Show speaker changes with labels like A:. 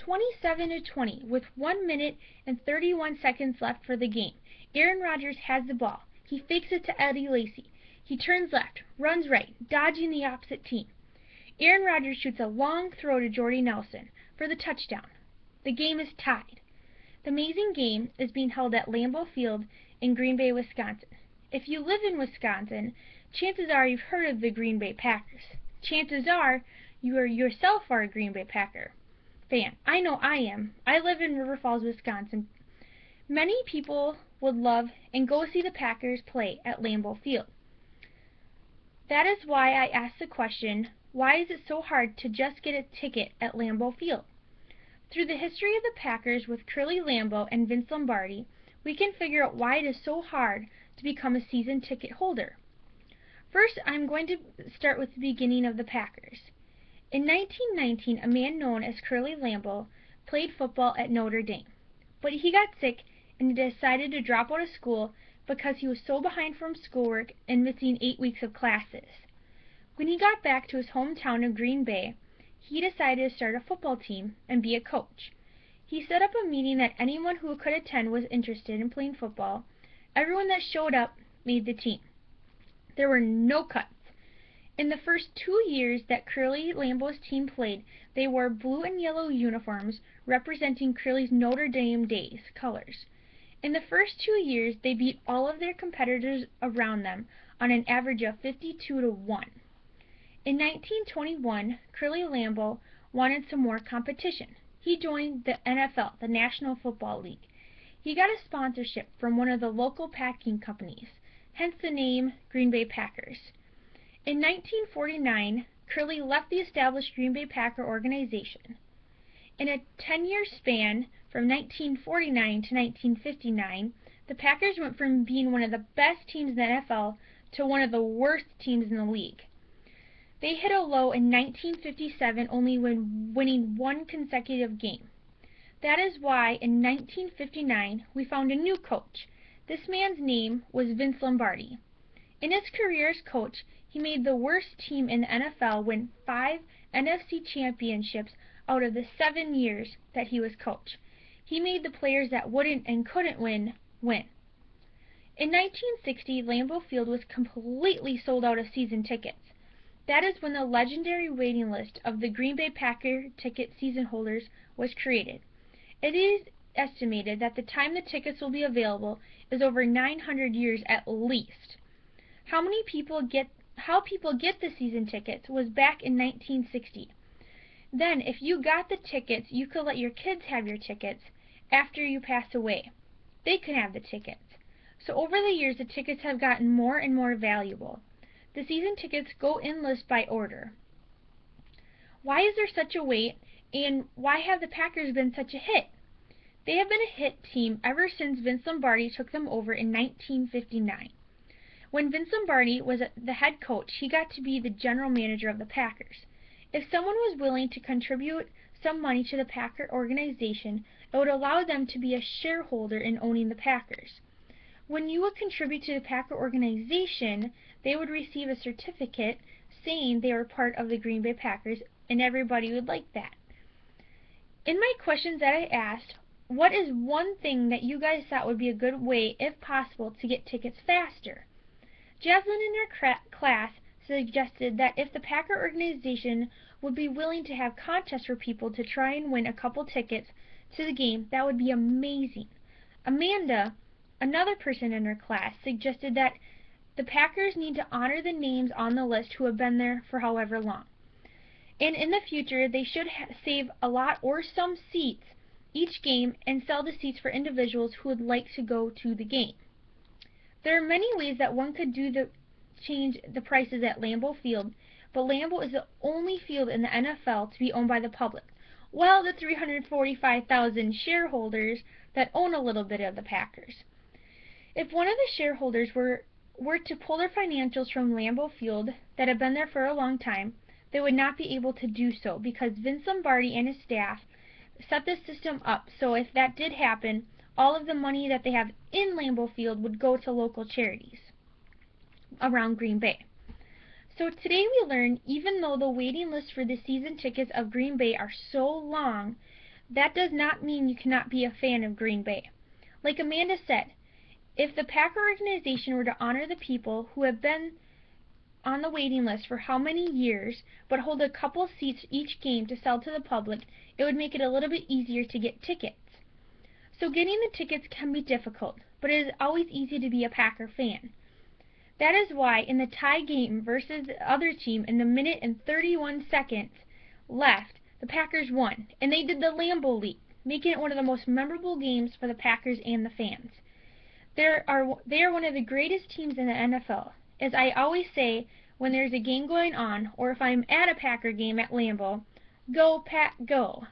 A: 27-20 with 1 minute and 31 seconds left for the game. Aaron Rodgers has the ball. He fakes it to Eddie Lacy. He turns left, runs right, dodging the opposite team. Aaron Rodgers shoots a long throw to Jordy Nelson for the touchdown. The game is tied. The amazing game is being held at Lambeau Field in Green Bay, Wisconsin. If you live in Wisconsin, chances are you've heard of the Green Bay Packers. Chances are you yourself are a Green Bay Packer fan. I know I am. I live in River Falls, Wisconsin. Many people would love and go see the Packers play at Lambeau Field. That is why I asked the question, why is it so hard to just get a ticket at Lambeau Field? Through the history of the Packers with Curly Lambeau and Vince Lombardi, we can figure out why it is so hard to become a season ticket holder. First, I'm going to start with the beginning of the Packers. In 1919, a man known as Curly Lambeau played football at Notre Dame, but he got sick and decided to drop out of school because he was so behind from schoolwork and missing 8 weeks of classes. When he got back to his hometown of Green Bay, he decided to start a football team and be a coach. He set up a meeting that anyone who could attend was interested in playing football. Everyone that showed up made the team. There were no cuts. In the first 2 years that Curly Lambeau's team played, they wore blue and yellow uniforms representing Curly's Notre Dame days colors. In the first 2 years, they beat all of their competitors around them on an average of 52-1. In 1921, Curly Lambeau wanted some more competition. He joined the NFL, the National Football League. He got a sponsorship from one of the local packing companies, hence the name Green Bay Packers. In 1949, Curly left the established Green Bay Packer organization. In a 10-year span, from 1949 to 1959, the Packers went from being one of the best teams in the NFL to one of the worst teams in the league. They hit a low in 1957, only winning one consecutive game. That is why in 1959 we found a new coach. This man's name was Vince Lombardi. In his career as coach, he made the worst team in the NFL win 5 NFC championships out of the 7 years that he was coach. He made the players that wouldn't and couldn't win. In 1960, Lambeau Field was completely sold out of season tickets. That is when the legendary waiting list of the Green Bay Packer ticket season holders was created. It is estimated that the time the tickets will be available is over 900 years at least. How people get the season tickets was back in 1960. Then, if you got the tickets, you could let your kids have your tickets after you pass away. They could have the tickets. So over the years, the tickets have gotten more and more valuable. The season tickets go in list by order. Why is there such a wait, and why have the Packers been such a hit? They have been a hit team ever since Vince Lombardi took them over in 1959. When Vince Lombardi was the head coach, he got to be the general manager of the Packers. If someone was willing to contribute some money to the Packer organization, it would allow them to be a shareholder in owning the Packers. When you would contribute to the Packer organization, they would receive a certificate saying they were part of the Green Bay Packers, and everybody would like that. In my questions that I asked, what is one thing that you guys thought would be a good way, if possible, to get tickets faster? Jaslyn in her class suggested that if the Packer organization would be willing to have contests for people to try and win a couple tickets to the game, that would be amazing. Amanda, another person in her class, suggested that the Packers need to honor the names on the list who have been there for however long. And in the future, they should save a lot or some seats each game and sell the seats for individuals who would like to go to the game. There are many ways that one could change the prices at Lambeau Field, but Lambeau is the only field in the NFL to be owned by the public, while the 345,000 shareholders that own a little bit of the Packers. If one of the shareholders were to pull their financials from Lambeau Field that have been there for a long time, they would not be able to do so because Vince Lombardi and his staff set the system up so if that did happen, all of the money that they have in Lambeau Field would go to local charities around Green Bay. So today we learned even though the waiting list for the season tickets of Green Bay are so long, that does not mean you cannot be a fan of Green Bay. Like Amanda said, if the Packer organization were to honor the people who have been on the waiting list for how many years, but hold a couple seats each game to sell to the public, it would make it a little bit easier to get tickets. So getting the tickets can be difficult, but it is always easy to be a Packer fan. That is why in the tie game versus the other team in the minute and 31 seconds left, the Packers won, and they did the Lambeau Leap, making it one of the most memorable games for the Packers and the fans. They are one of the greatest teams in the NFL. As I always say when there's a game going on, or if I'm at a Packer game at Lambeau, go Pack go!